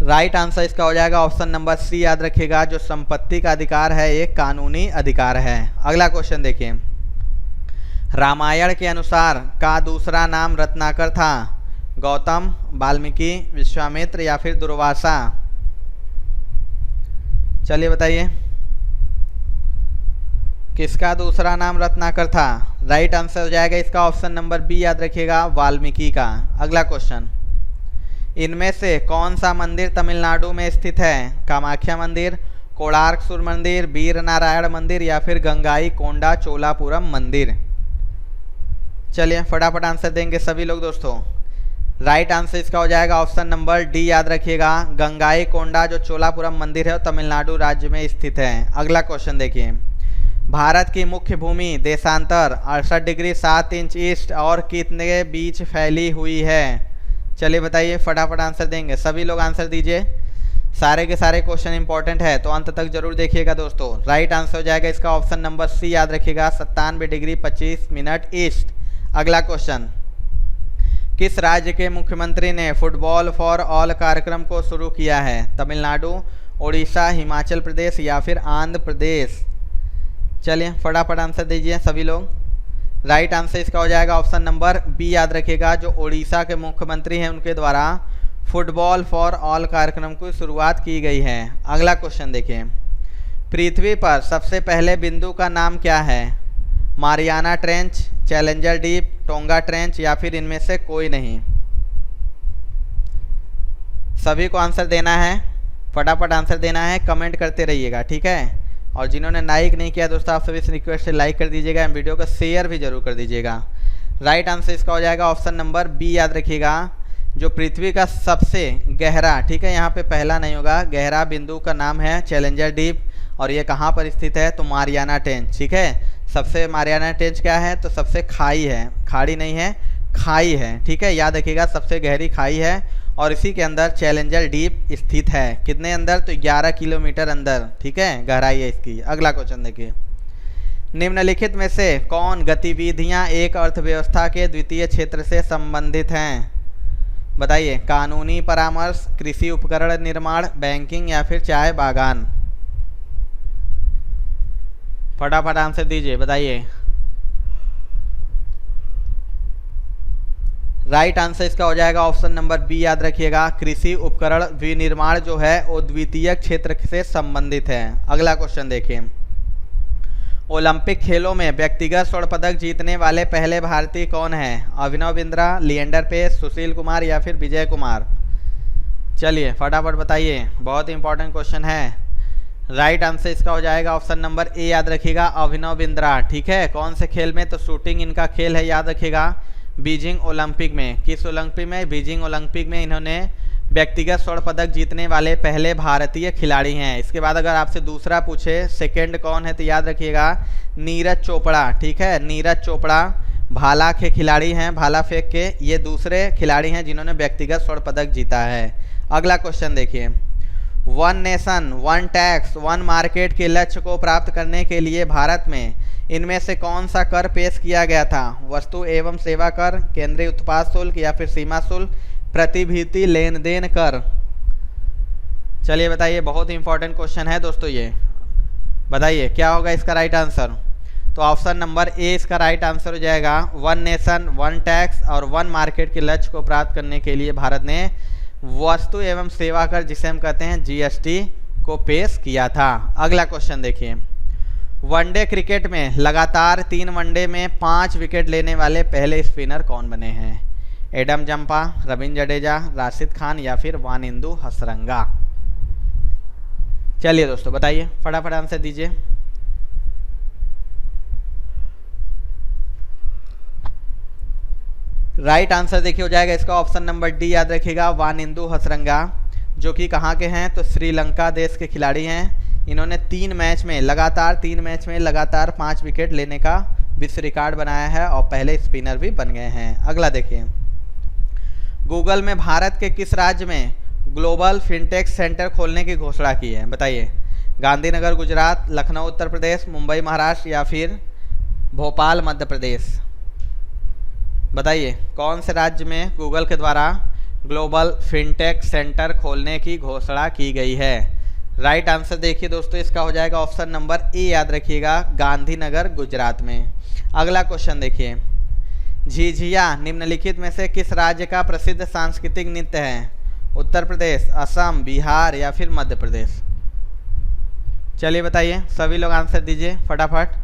राइट आंसर इसका हो जाएगा ऑप्शन नंबर सी, याद रखिएगा, जो संपत्ति का अधिकार है एक कानूनी अधिकार है। अगला क्वेश्चन देखिए, रामायण के अनुसार का दूसरा नाम रत्नाकर था? गौतम, वाल्मीकि, विश्वामित्र या फिर दुर्वासा? चलिए बताइए, किसका दूसरा नाम रत्नाकर था? राइट आंसर हो जाएगा इसका ऑप्शन नंबर बी, याद रखिएगा, वाल्मीकि का। अगला क्वेश्चन, इनमें से कौन सा मंदिर तमिलनाडु में स्थित है? कामाख्या मंदिर, कोणार्क सूर्य मंदिर, वीर नारायण मंदिर या फिर गंगाई कोंडा चोलापुरम मंदिर? चलिए फटाफट आंसर देंगे सभी लोग दोस्तों। राइट आंसर इसका हो जाएगा ऑप्शन नंबर डी, याद रखिएगा, गंगाई कोंडा जो चोलापुरम मंदिर है वो तमिलनाडु राज्य में स्थित है। अगला क्वेश्चन देखिए, भारत की मुख्य भूमि देशांतर 68 डिग्री 7 इंच ईस्ट और कितने बीच फैली हुई है? चलिए बताइए, फटाफट आंसर देंगे सभी लोग, आंसर दीजिए। सारे के सारे क्वेश्चन इंपॉर्टेंट है तो अंत तक जरूर देखिएगा दोस्तों। राइट आंसर हो जाएगा इसका ऑप्शन नंबर सी, याद रखिएगा, 97 डिग्री 25 मिनट ईस्ट। अगला क्वेश्चन, किस राज्य के मुख्यमंत्री ने फुटबॉल फॉर ऑल कार्यक्रम को शुरू किया है? तमिलनाडु, उड़ीसा, हिमाचल प्रदेश या फिर आंध्र प्रदेश? चलिए फटाफट आंसर दीजिए सभी लोग। राइट आंसर इसका हो जाएगा ऑप्शन नंबर बी, याद रखिएगा, जो उड़ीसा के मुख्यमंत्री हैं उनके द्वारा फुटबॉल फॉर ऑल कार्यक्रम की शुरुआत की गई है। अगला क्वेश्चन देखिए, पृथ्वी पर सबसे पहले बिंदु का नाम क्या है? Mariana trench, challenger deep, tonga trench या फिर इनमें से कोई नहीं? सभी को आंसर देना है, फटाफट आंसर देना है, कमेंट करते रहिएगा, ठीक है। और जिन्होंने लाइक नहीं किया दोस्तों, आप सभी से रिक्वेस्ट है लाइक कर दीजिएगा, वीडियो को शेयर भी जरूर कर दीजिएगा। राइट आंसर इसका हो जाएगा ऑप्शन नंबर बी। याद रखिएगा, जो पृथ्वी का सबसे गहरा, ठीक है, यहाँ पे पहला नहीं होगा, गहरा बिंदु का नाम है चैलेंजर डीप और ये कहाँ पर स्थित है? तो मारियाना ट्रेंच, ठीक है। सबसे मारियाना ट्रेंच क्या है? तो सबसे खाई है, खाड़ी नहीं है, खाई है, ठीक है। याद रखिएगा सबसे गहरी खाई है और इसी के अंदर चैलेंजर डीप स्थित है। कितने अंदर? तो 11 किलोमीटर अंदर, ठीक है, गहराई है इसकी। अगला क्वेश्चन देखिए, निम्नलिखित में से कौन गतिविधियां एक अर्थव्यवस्था के द्वितीय क्षेत्र से संबंधित हैं? बताइए। कानूनी परामर्श, कृषि उपकरण निर्माण, बैंकिंग या फिर चाय बागान? फटाफट आंसर दीजिए, बताइए। राइट आंसर इसका हो जाएगा ऑप्शन नंबर बी। याद रखिएगा, कृषि उपकरण विनिर्माण जो है वो द्वितीय क्षेत्र से संबंधित है। अगला क्वेश्चन देखिए, ओलंपिक खेलों में व्यक्तिगत स्वर्ण पदक जीतने वाले पहले भारतीय कौन हैं? अभिनव बिंद्रा, लिएंडर पेस, सुशील कुमार या फिर विजय कुमार? चलिए फटाफट बताइए, बहुत इंपॉर्टेंट क्वेश्चन है। राइट आंसर इसका हो जाएगा ऑप्शन नंबर ए। याद रखिएगा, अभिनव बिंद्रा, ठीक है। कौन से खेल में? तो शूटिंग इनका खेल है। याद रखिएगा, बीजिंग ओलंपिक में। किस ओलंपिक में? बीजिंग ओलंपिक में इन्होंने व्यक्तिगत स्वर्ण पदक जीतने वाले पहले भारतीय खिलाड़ी हैं। इसके बाद अगर आपसे दूसरा पूछे सेकंड कौन है, तो याद रखिएगा नीरज चोपड़ा, ठीक है। नीरज चोपड़ा भाला के खिलाड़ी हैं, भाला फेंक के, ये दूसरे खिलाड़ी हैं जिन्होंने व्यक्तिगत स्वर्ण पदक जीता है। अगला क्वेश्चन देखिए, one nation one tax one market के लक्ष्य को प्राप्त करने के लिए भारत में इनमें से कौन सा कर पेश किया गया था? वस्तु एवं सेवा कर, केंद्रीय उत्पाद शुल्क या फिर सीमा शुल्क, प्रतिभूति लेन देन कर? चलिए बताइए, बहुत इंपॉर्टेंट क्वेश्चन है दोस्तों ये। बताइए क्या होगा इसका राइट आंसर? तो ऑप्शन नंबर ए इसका राइट आंसर हो जाएगा। वन नेशन वन टैक्स और वन मार्केट के लक्ष्य को प्राप्त करने के लिए भारत ने वस्तु एवं सेवा कर, जिसे हम कहते हैं जीएसटी, को पेश किया था। अगला क्वेश्चन देखिए, वनडे क्रिकेट में लगातार 3 वनडे में 5 विकेट लेने वाले पहले स्पिनर कौन बने हैं? एडम जंपा, रविंद्र जडेजा, राशिद खान या फिर वानिंदु हसरंगा? चलिए दोस्तों बताइए, फटाफट आंसर दीजिए। राइट आंसर देखिए हो जाएगा इसका ऑप्शन नंबर डी। याद रखिएगा, वानिंदु हसरंगा, जो कि कहाँ के हैं? तो श्रीलंका देश के खिलाड़ी हैं। इन्होंने 3 मैच में लगातार 5 विकेट लेने का विश्व रिकॉर्ड बनाया है और पहले स्पिनर भी बन गए हैं। अगला देखिए, गूगल में भारत के किस राज्य में ग्लोबल फिनटेक सेंटर खोलने की घोषणा की है? बताइए। गांधीनगर गुजरात, लखनऊ उत्तर प्रदेश, मुंबई महाराष्ट्र या फिर भोपाल मध्य प्रदेश? बताइए कौन से राज्य में गूगल के द्वारा ग्लोबल फिनटेक सेंटर खोलने की घोषणा की गई है? राइट आंसर देखिए दोस्तों, इसका हो जाएगा ऑप्शन नंबर ए। याद रखिएगा, गांधीनगर गुजरात में। अगला क्वेश्चन देखिए, झिझिया निम्नलिखित में से किस राज्य का प्रसिद्ध सांस्कृतिक नृत्य है? उत्तर प्रदेश, असम, बिहार या फिर मध्य प्रदेश? चलिए बताइए, सभी लोग आंसर दीजिए फटाफट।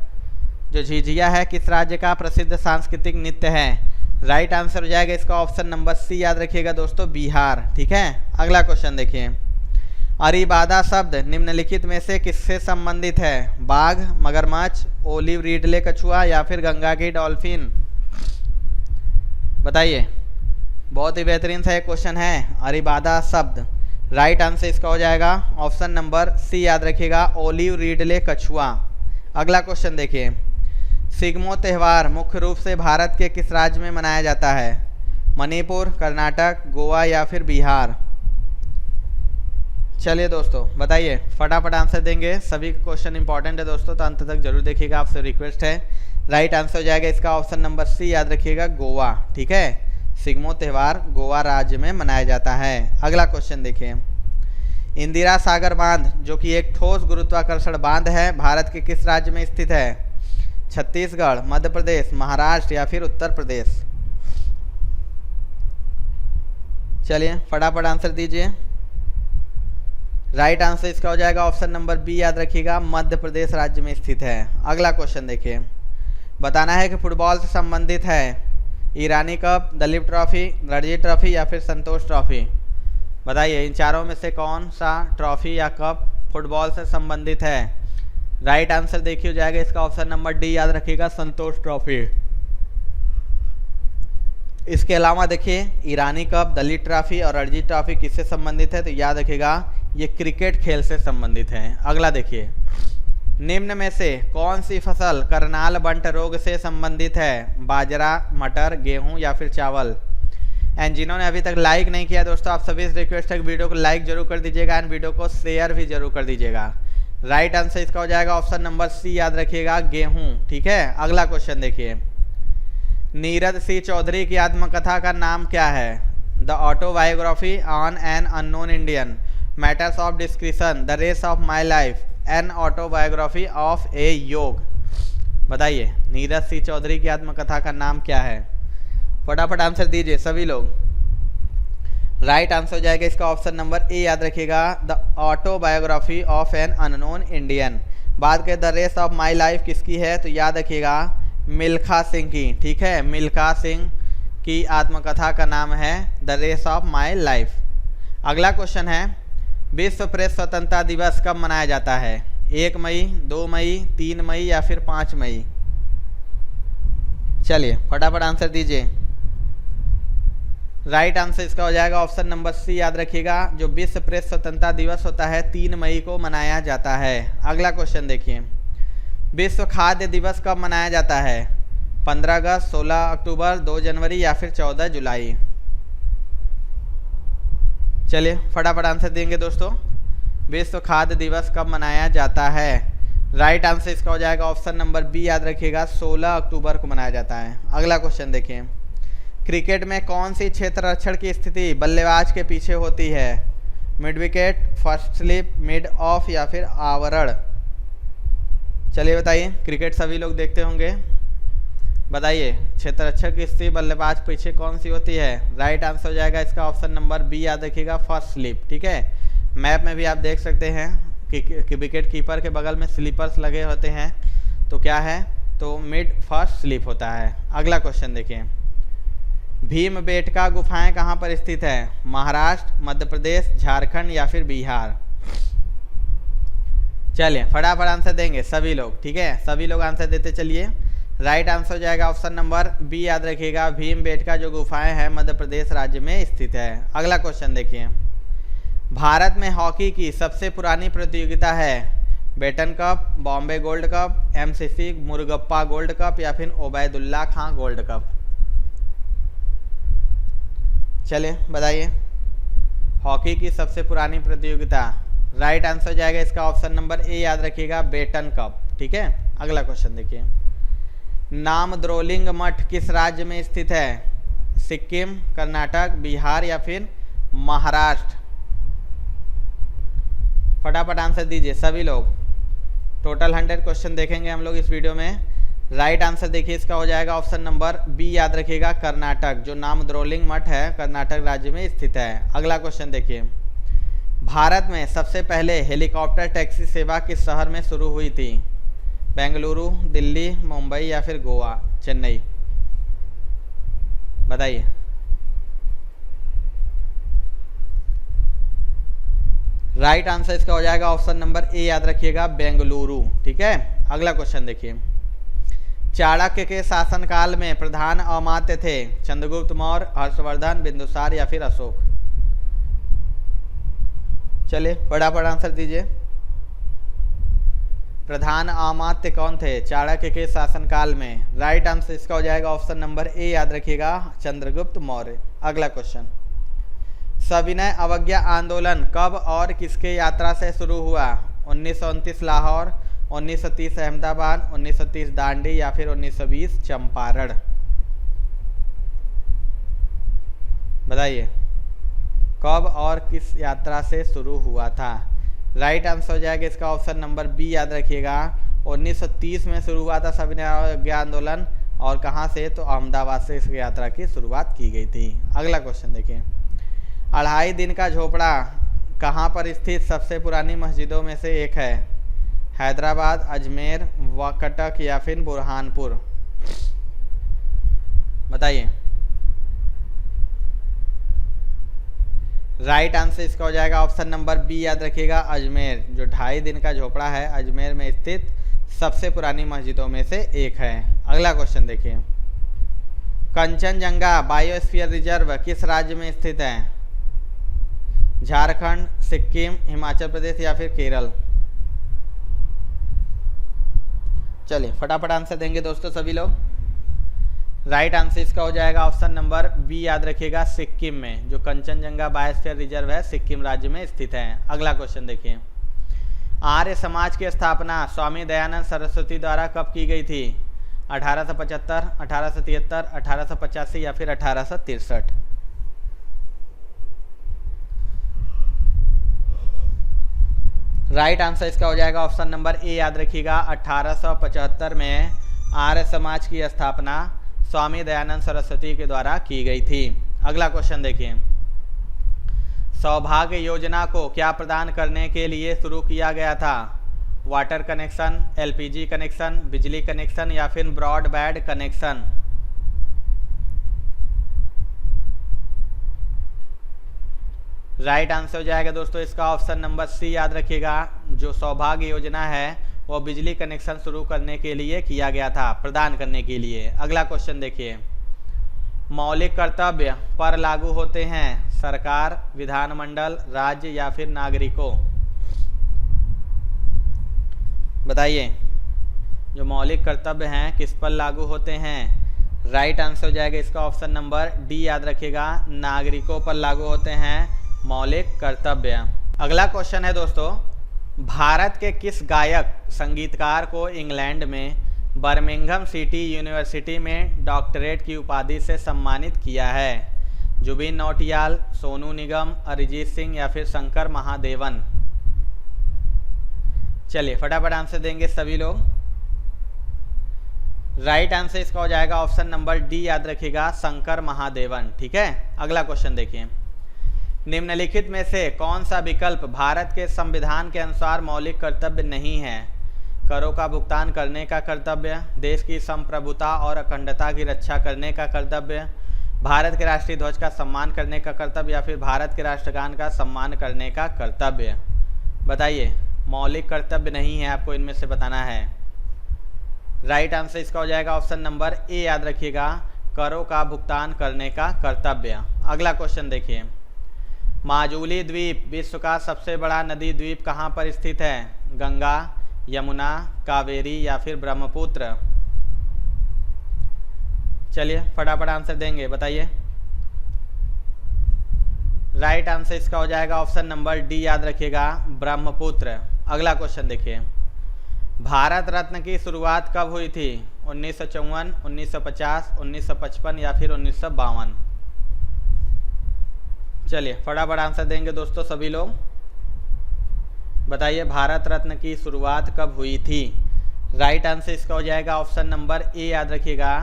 जो झिझिया है किस राज्य का प्रसिद्ध सांस्कृतिक नृत्य है? राइट आंसर हो जाएगा इसका ऑप्शन नंबर सी। याद रखिएगा दोस्तों, बिहार, ठीक है। अगला क्वेश्चन देखिए, अरीबादा शब्द निम्नलिखित में से किससे संबंधित है? बाघ, मगरमच्छ, ओलिव रिडले कछुआ या फिर गंगा की डॉल्फिन? बताइए, बहुत ही बेहतरीन सा एक क्वेश्चन है। अरीबादा शब्द, राइट आंसर इसका हो जाएगा ऑप्शन नंबर सी। याद रखिएगा, ओलिव रिडले कछुआ। अगला क्वेश्चन देखिए, सिग्मो त्यौहार मुख्य रूप से भारत के किस राज्य में मनाया जाता है? मणिपुर, कर्नाटक, गोवा या फिर बिहार? चलिए दोस्तों बताइए, फटाफट आंसर देंगे। सभी क्वेश्चन इंपॉर्टेंट है दोस्तों, तो अंत तक जरूर देखिएगा, आपसे रिक्वेस्ट है। राइट आंसर हो जाएगा इसका ऑप्शन नंबर सी। याद रखिएगा, गोवा, ठीक है। सिग्मो त्यौहार गोवा राज्य में मनाया जाता है। अगला क्वेश्चन देखिए, इंदिरा सागर बांध, जो कि एक ठोस गुरुत्वाकर्षण बांध है, भारत के किस राज्य में स्थित है? छत्तीसगढ़, मध्य प्रदेश, महाराष्ट्र या फिर उत्तर प्रदेश? चलिए फटाफट आंसर दीजिए। राइट आंसर इसका हो जाएगा ऑप्शन नंबर बी, याद रखिएगा, मध्य प्रदेश राज्य में स्थित है। अगला क्वेश्चन देखिए, बताना है कि फुटबॉल से संबंधित है Irani cup, Duleep trophy, Ranji trophy या फिर संतोष ट्रॉफी। बताइए इन चारों में से कौन सा ट्रॉफी या कप फुटबॉल से संबंधित है। राइट आंसर देखिए हो जाएगा इसका ऑप्शन नंबर डी, याद रखिएगा, संतोष ट्रॉफी। इसके अलावा देखिए ईरानी कप, दलीप ट्रॉफी और रणजी ट्रॉफी किससे संबंधित है, तो याद रखिएगा ये क्रिकेट खेल से संबंधित है। अगला देखिए, निम्न में से कौन सी फसल करनाल बंट रोग से संबंधित है, बाजरा, मटर, गेहूं या फिर चावल। एंड जिन्होंने अभी तक लाइक नहीं किया दोस्तों, आप सभी से रिक्वेस्ट है कि वीडियो को लाइक जरूर कर दीजिएगा एंड वीडियो को शेयर भी जरूर कर दीजिएगा। राइट आंसर इसका हो जाएगा ऑप्शन नंबर सी, याद रखिएगा, गेहूं। ठीक है, अगला क्वेश्चन देखिए, नीरज सी चौधरी की आत्मकथा का नाम क्या है। The autobiography on an unknown Indian, matters of description, the race of my life, an autobiography of a yog. बताइए नीरज सी चौधरी की आत्मकथा का नाम क्या है। फटाफट आंसर दीजिए सभी लोग। राइट आंसर हो जाएगा इसका ऑप्शन नंबर ए, याद रखिएगा, the autobiography of an unknown Indian. बात करें the race of my life किसकी है, तो याद रखिएगा मिल्खा सिंह की। ठीक है, मिल्खा सिंह की आत्मकथा का नाम है the race of my life. अगला क्वेश्चन है, विश्व प्रेस स्वतंत्रता दिवस कब मनाया जाता है, 1 मई, 2 मई, 3 मई या फिर 5 मई। चलिए फटाफट आंसर दीजिए। राइट आंसर इसका हो जाएगा ऑप्शन नंबर सी, याद रखिएगा, जो विश्व प्रेस स्वतंत्रता दिवस होता है 3 मई को मनाया जाता है। अगला क्वेश्चन देखिए, विश्व खाद्य दिवस कब मनाया जाता है, 15 अगस्त, 16 अक्टूबर, 2 जनवरी या फिर 14 जुलाई। चलिए फटाफट आंसर देंगे दोस्तों, विश्व खाद्य दिवस कब मनाया जाता है। राइट आंसर इसका हो जाएगा ऑप्शन नंबर बी, याद रखिएगा, 16 अक्टूबर को मनाया जाता है। अगला क्वेश्चन देखिए, क्रिकेट में कौन सी क्षेत्र रक्षण की स्थिति बल्लेबाज के पीछे होती है, mid wicket, first slip, mid of या फिर आवरण। चलिए बताइए, क्रिकेट सभी लोग देखते होंगे, बताइए क्षेत्र रक्षक की स्थिति बल्लेबाज पीछे कौन सी होती है। राइट आंसर हो जाएगा इसका ऑप्शन नंबर बी, याद रखिएगा, फर्स्ट स्लिप। ठीक है, मैप में भी आप देख सकते हैं कि विकेट कीपर के बगल में स्लीपर्स लगे होते हैं, तो क्या है, तो मिड फर्स्ट स्लिप होता है। अगला क्वेश्चन देखिए, भीमबेटका गुफाएं कहाँ पर स्थित है, महाराष्ट्र, मध्य प्रदेश, झारखंड या फिर बिहार। चलिए फटाफट आंसर देंगे सभी लोग। ठीक है, सभी लोग आंसर देते चलिए। राइट आंसर हो जाएगा ऑप्शन नंबर बी, याद रखिएगा, भीमबेटका जो गुफाएं हैं मध्य प्रदेश राज्य में स्थित है। अगला क्वेश्चन देखिए, भारत में हॉकी की सबसे पुरानी प्रतियोगिता है, Beighton cup, Bombay gold cup, MCC Murugappa gold cup या फिर ओबैदुल्ला खां गोल्ड कप। चलिए बताइए, हॉकी की सबसे पुरानी प्रतियोगिता। राइट आंसर हो जाएगा इसका ऑप्शन नंबर ए, याद रखिएगा, बेटन कप। ठीक है, अगला क्वेश्चन देखिए, नामद्रोलिंग मठ किस राज्य में स्थित है, सिक्किम, कर्नाटक, बिहार या फिर महाराष्ट्र। फटाफट आंसर दीजिए सभी लोग। टोटल 100 क्वेश्चन देखेंगे हम लोग इस वीडियो में। राइट आंसर देखिए इसका हो जाएगा ऑप्शन नंबर बी, याद रखिएगा, कर्नाटक, जो नामद्रोलिंग मठ है कर्नाटक राज्य में स्थित है। अगला क्वेश्चन देखिए, भारत में सबसे पहले हेलीकॉप्टर टैक्सी सेवा किस शहर में शुरू हुई थी, बेंगलुरु, दिल्ली, मुंबई या फिर गोवा, चेन्नई। बताइए। राइट आंसर इसका हो जाएगा ऑप्शन नंबर ए, याद रखिएगा, बेंगलुरु। ठीक है, अगला क्वेश्चन देखिए, चाणक्य के शासनकाल में प्रधान अमात्य थे, चंद्रगुप्त मौर्य, हर्षवर्धन, बिंदुसार या फिर अशोक। चलिए फटाफट आंसर दीजिए। प्रधान अमात्य कौन थे चाणक्य के शासनकाल में। राइट आंसर इसका हो जाएगा ऑप्शन नंबर ए, याद रखिएगा, चंद्रगुप्त मौर्य। अगला क्वेश्चन, सविनय अवज्ञा आंदोलन कब और किसके यात्रा से शुरू हुआ, 1929 लाहौर, 1930 अहमदाबाद, 1930 दांडी या फिर 1920 चंपारण। बताइए कब और किस यात्रा से शुरू हुआ था। राइट आंसर हो जाएगा इसका ऑप्शन नंबर बी, याद रखिएगा, 1930 में शुरू हुआ था सविनय अवज्ञा आंदोलन, और कहाँ से, तो अहमदाबाद से इस यात्रा की शुरुआत की गई थी। अगला क्वेश्चन देखिए, 2.5 दिन का झोपड़ा कहाँ पर स्थित सबसे पुरानी मस्जिदों में से एक है? हैदराबाद, अजमेर, वाकटक या फिर बुरहानपुर? बताइए। राइट आंसर इसका हो जाएगा ऑप्शन नंबर बी, याद रखिएगा अजमेर। जो 2.5 दिन का झोपड़ा है अजमेर में स्थित सबसे पुरानी मस्जिदों में से एक है। अगला क्वेश्चन देखिए। कंचनजंगा बायोस्फीयर रिजर्व किस राज्य में स्थित है? झारखंड, सिक्किम, हिमाचल प्रदेश या फिर केरल? चलिए फटाफट आंसर देंगे दोस्तों सभी लोग। राइट आंसर इसका हो जाएगा ऑप्शन नंबर बी, याद रखिएगा सिक्किम में। जो कंचनजंगा बायोस्फीयर रिजर्व है सिक्किम राज्य में स्थित है। अगला क्वेश्चन देखिए। आर्य समाज की स्थापना स्वामी दयानंद सरस्वती द्वारा कब की गई थी? 1875, 1873, 1885 या फिर 1863? राइट आंसर इसका हो जाएगा ऑप्शन नंबर ए, याद रखिएगा 1875 में आर्य समाज की स्थापना स्वामी दयानंद सरस्वती के द्वारा की गई थी। अगला क्वेश्चन देखिए। सौभाग्य योजना को क्या प्रदान करने के लिए शुरू किया गया था? वाटर कनेक्शन, एलपीजी कनेक्शन, बिजली कनेक्शन या फिर ब्रॉडबैंड कनेक्शन? राइट आंसर हो जाएगा दोस्तों इसका ऑप्शन नंबर सी, याद रखिएगा। जो सौभाग्य योजना है वो बिजली कनेक्शन शुरू करने के लिए किया गया था, प्रदान करने के लिए। अगला क्वेश्चन देखिए। मौलिक कर्तव्य पर लागू होते हैं सरकार, विधानमंडल, राज्य या फिर नागरिकों? बताइए। जो मौलिक कर्तव्य हैं किस पर लागू होते हैं? राइट आंसर हो जाएगा इसका ऑप्शन नंबर डी, याद रखिएगा नागरिकों पर लागू होते हैं मौलिक कर्तव्य। अगला क्वेश्चन है दोस्तों। भारत के किस गायक संगीतकार को इंग्लैंड में बर्मिंघम सिटी यूनिवर्सिटी में डॉक्टरेट की उपाधि से सम्मानित किया है? जुबिन नौटियाल, सोनू निगम, अरिजीत सिंह या फिर शंकर महादेवन? चलिए फटाफट आंसर देंगे सभी लोग। राइट आंसर इसका हो जाएगा ऑप्शन नंबर डी, याद रखिएगा शंकर महादेवन। ठीक है। अगला क्वेश्चन देखिए। निम्नलिखित में से कौन सा विकल्प भारत के संविधान के अनुसार मौलिक कर्तव्य नहीं है? करों का भुगतान करने का कर्तव्य, देश की संप्रभुता और अखंडता की रक्षा करने का कर्तव्य, भारत के राष्ट्रीय ध्वज का सम्मान करने का कर्तव्य या फिर भारत के राष्ट्रगान का सम्मान करने का कर्तव्य? बताइए। मौलिक कर्तव्य नहीं है, आपको इनमें से बताना है। राइट आंसर इसका हो जाएगा ऑप्शन नंबर ए, याद रखिएगा करों का भुगतान करने का कर्तव्य। अगला क्वेश्चन देखिए। माजुली द्वीप विश्व का सबसे बड़ा नदी द्वीप कहाँ पर स्थित है? गंगा, यमुना, कावेरी या फिर ब्रह्मपुत्र? चलिए फटाफट आंसर देंगे, बताइए। राइट आंसर इसका हो जाएगा ऑप्शन नंबर डी, याद रखिएगा ब्रह्मपुत्र। अगला क्वेश्चन देखिए। भारत रत्न की शुरुआत कब हुई थी? 1954, 1950, 1955 या फिर 1952? चलिए फटाफट आंसर देंगे दोस्तों सभी लोग। बताइए भारत रत्न की शुरुआत कब हुई थी? राइट आंसर इसका हो जाएगा ऑप्शन नंबर ए, याद रखिएगा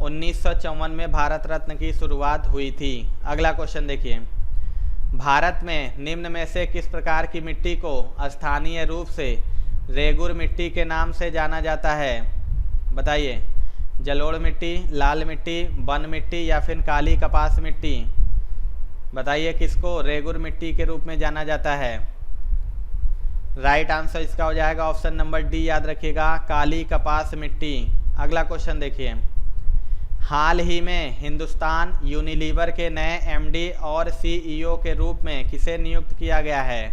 1954 में भारत रत्न की शुरुआत हुई थी। अगला क्वेश्चन देखिए। भारत में निम्न में से किस प्रकार की मिट्टी को स्थानीय रूप से रेगुर मिट्टी के नाम से जाना जाता है? बताइए। जलोढ़ मिट्टी, लाल मिट्टी, वन मिट्टी या फिर काली कपास मिट्टी? बताइए किसको रेगुर मिट्टी के रूप में जाना जाता है? राइट आंसर इसका हो जाएगा ऑप्शन नंबर डी, याद रखिएगा काली कपास मिट्टी। अगला क्वेश्चन देखिए। हाल ही में हिंदुस्तान यूनिलीवर के नए एमडी और सीईओ के रूप में किसे नियुक्त किया गया है?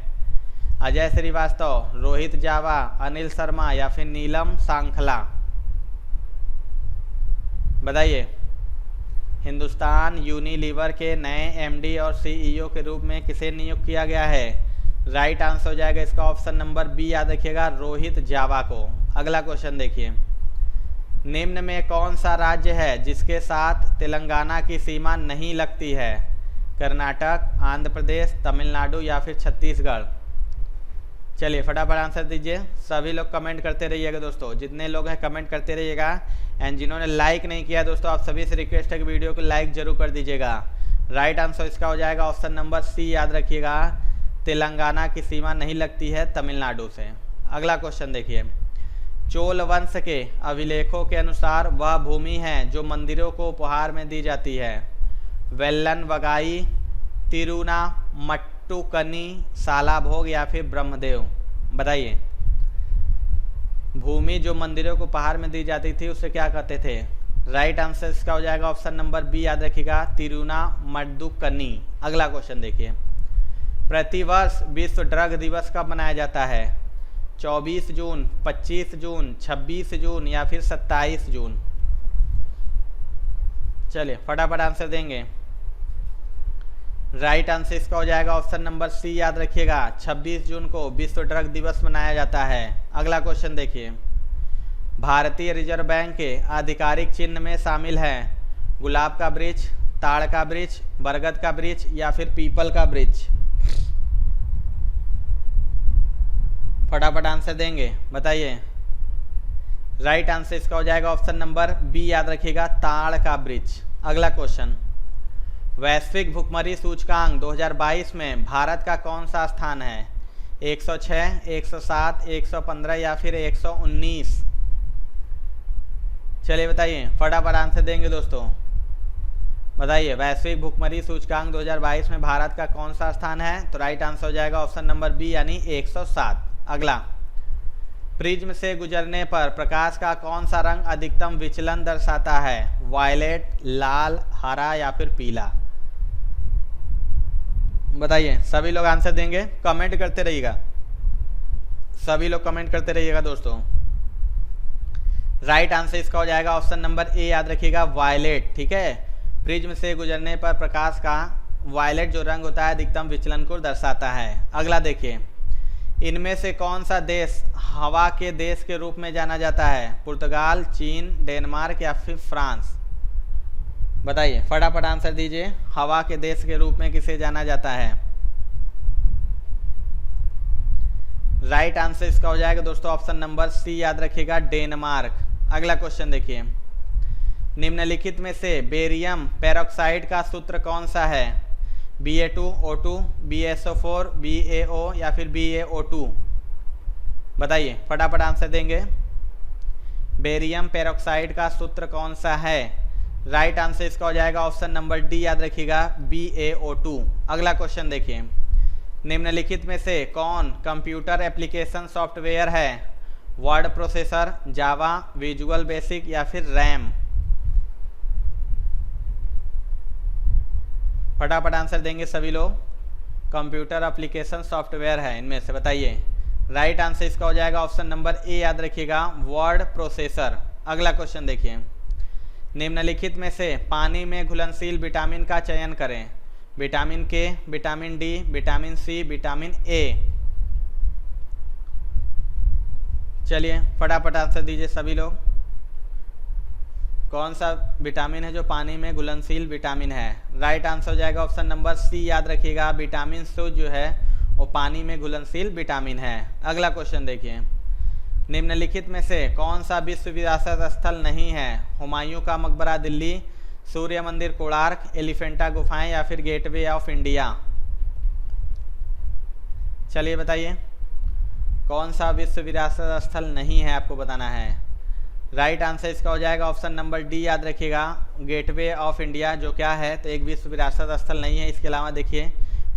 अजय श्रीवास्तव, रोहित जावा, अनिल शर्मा या फिर नीलम सांखला? बताइए। हिंदुस्तान यूनिलीवर के नए एमडी और सीईओ के रूप में किसे नियुक्त किया गया है? राइट आंसर हो जाएगा इसका ऑप्शन नंबर बी, याद रखिएगा रोहित जावा को। अगला क्वेश्चन देखिए। निम्न में कौन सा राज्य है जिसके साथ तेलंगाना की सीमा नहीं लगती है? कर्नाटक, आंध्र प्रदेश, तमिलनाडु या फिर छत्तीसगढ़? चलिए फटाफट आंसर दीजिए। सभी लोग कमेंट करते रहिएगा दोस्तों, जितने लोग हैं कमेंट करते रहिएगा। एंड जिन्होंने लाइक नहीं किया दोस्तों, आप सभी से रिक्वेस्ट है कि वीडियो को लाइक जरूर कर दीजिएगा। राइट आंसर इसका हो जाएगा ऑप्शन नंबर सी, याद रखिएगा तेलंगाना की सीमा नहीं लगती है तमिलनाडु से। अगला क्वेश्चन देखिए, चोल वंश के अभिलेखों के अनुसार वह भूमि है जो मंदिरों को उपहार में दी जाती है। वेल्लन वगाई, तिरुनामट्टुकनी, सालाभोग या फिर ब्रह्मदेव। बताइए, भूमि जो मंदिरों को उपहार में दी जाती थी उसे क्या कहते थे? राइट आंसर इसका हो जाएगा ऑप्शन नंबर बी, याद रखिएगा, तिरुनामट्टुकनी। अगला क्वेश्चन देखिए, प्रतिवर्ष विश्व ड्रग दिवस कब मनाया जाता है? 24 जून, 25 जून, 26 जून या फिर 27 जून। चलिए फटाफट आंसर देंगे। राइट आंसर इसका हो जाएगा ऑप्शन नंबर सी, याद रखिएगा, 26 जून को विश्व ड्रग दिवस मनाया जाता है। अगला क्वेश्चन देखिए, भारतीय रिजर्व बैंक के आधिकारिक चिन्ह में शामिल है गुलाब का वृक्ष, ताड़ का वृक्ष, बरगद का वृक्ष या फिर पीपल का वृक्ष। फटाफट आंसर देंगे, बताइए। राइट आंसर इसका हो जाएगा ऑप्शन नंबर बी, याद रखिएगा, ताड़ का वृक्ष। अगला क्वेश्चन, वैश्विक भुखमरी सूचकांक 2022 में भारत का कौन सा स्थान है? 106, 107, 115 या फिर 119। चलिए बताइए, फटाफट आंसर देंगे दोस्तों। बताइए, वैश्विक भुखमरी सूचकांक 2022 में भारत का कौन सा स्थान है? तो राइट आंसर हो जाएगा ऑप्शन नंबर बी, यानी 107। अगला, प्रिज्म से गुजरने पर प्रकाश का कौन सा रंग अधिकतम विचलन दर्शाता है? वायलेट, लाल, हरा या फिर पीला। बताइए, सभी लोग आंसर देंगे, कमेंट करते रहिएगा, सभी लोग कमेंट करते रहिएगा दोस्तों। राइट आंसर इसका हो जाएगा ऑप्शन नंबर ए, याद रखिएगा, वायलेट। ठीक है, प्रिज्म से गुजरने पर प्रकाश का वायलेट जो रंग होता है अधिकतम विचलन को दर्शाता है। अगला देखिए, इनमें से कौन सा देश हवा के देश के रूप में जाना जाता है? पुर्तगाल, चीन, डेनमार्क या फिर फ्रांस। बताइए, फटाफट आंसर दीजिए, हवा के देश के रूप में किसे जाना जाता है? राइट आंसर इसका हो जाएगा दोस्तों ऑप्शन नंबर सी, याद रखिएगा, डेनमार्क। अगला क्वेश्चन देखिए, निम्नलिखित में से बेरियम पेरोक्साइड का सूत्र कौन सा है? Ba2O2, BaSO4, BaO या फिर BaO2। बताइए, फटाफट आंसर देंगे। बेरियम पेरोक्साइड का सूत्र कौन सा है? राइट आंसर इसका हो जाएगा ऑप्शन नंबर डी, याद रखिएगा, BaO2। अगला क्वेश्चन देखिए, निम्नलिखित में से कौन कंप्यूटर एप्लीकेशन सॉफ्टवेयर है? वर्ड प्रोसेसर, जावा, विजुअल बेसिक या फिर रैम। फटाफट आंसर देंगे सभी लोग। कंप्यूटर एप्लीकेशन सॉफ्टवेयर है इनमें से, बताइए। राइट आंसर इसका हो जाएगा ऑप्शन नंबर ए, याद रखिएगा, वर्ड प्रोसेसर। अगला क्वेश्चन देखिए, निम्नलिखित में से पानी में घुलनशील विटामिन का चयन करें? Vitamin K, vitamin D, vitamin C, vitamin A. चलिए फटाफट आंसर दीजिए सभी लोग, कौन सा विटामिन है जो पानी में घुलनशील विटामिन है? राइट आंसर हो जाएगा ऑप्शन नंबर सी, याद रखिएगा, विटामिन सी जो है वो पानी में घुलनशील विटामिन है। अगला क्वेश्चन देखिए, निम्नलिखित में से कौन सा विश्व विरासत स्थल नहीं है? हुमायूं का मकबरा दिल्ली, सूर्य मंदिर कोणार्क, एलिफेंटा गुफाएं या फिर गेटवे ऑफ इंडिया। चलिए बताइए, कौन सा विश्व विरासत स्थल नहीं है, आपको बताना है। राइट आंसर इसका हो जाएगा ऑप्शन नंबर डी, याद रखिएगा, गेटवे ऑफ इंडिया जो क्या है तो एक विश्व विरासत स्थल नहीं है। इसके अलावा देखिए,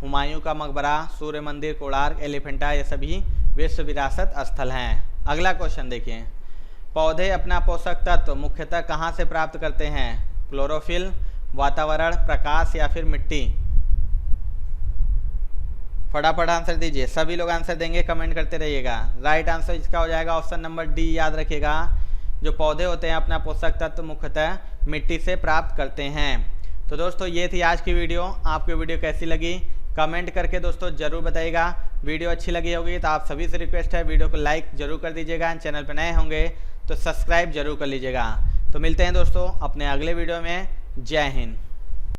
हुमायूं का मकबरा, सूर्य मंदिर कोणार्क, एलिफेंटा ये सभी विश्व विरासत स्थल हैं। अगला क्वेश्चन देखिए, पौधे अपना पोषक तत्व मुख्यतः कहाँ से प्राप्त करते हैं? क्लोरोफिल, वातावरण, प्रकाश या फिर मिट्टी। फटाफट आंसर दीजिए, सभी लोग आंसर देंगे, कमेंट करते रहिएगा। राइट आंसर इसका हो जाएगा ऑप्शन नंबर डी, याद रखिएगा, जो पौधे होते हैं अपना पोषक तत्व मुख्यतः मिट्टी से प्राप्त करते हैं। तो दोस्तों ये थी आज की वीडियो। आपको वीडियो कैसी लगी कमेंट करके दोस्तों जरूर बताइएगा। वीडियो अच्छी लगी होगी तो आप सभी से रिक्वेस्ट है वीडियो को लाइक जरूर कर दीजिएगा। चैनल पर नए होंगे तो सब्सक्राइब जरूर कर लीजिएगा। तो मिलते हैं दोस्तों अपने अगले वीडियो में। जय हिंद।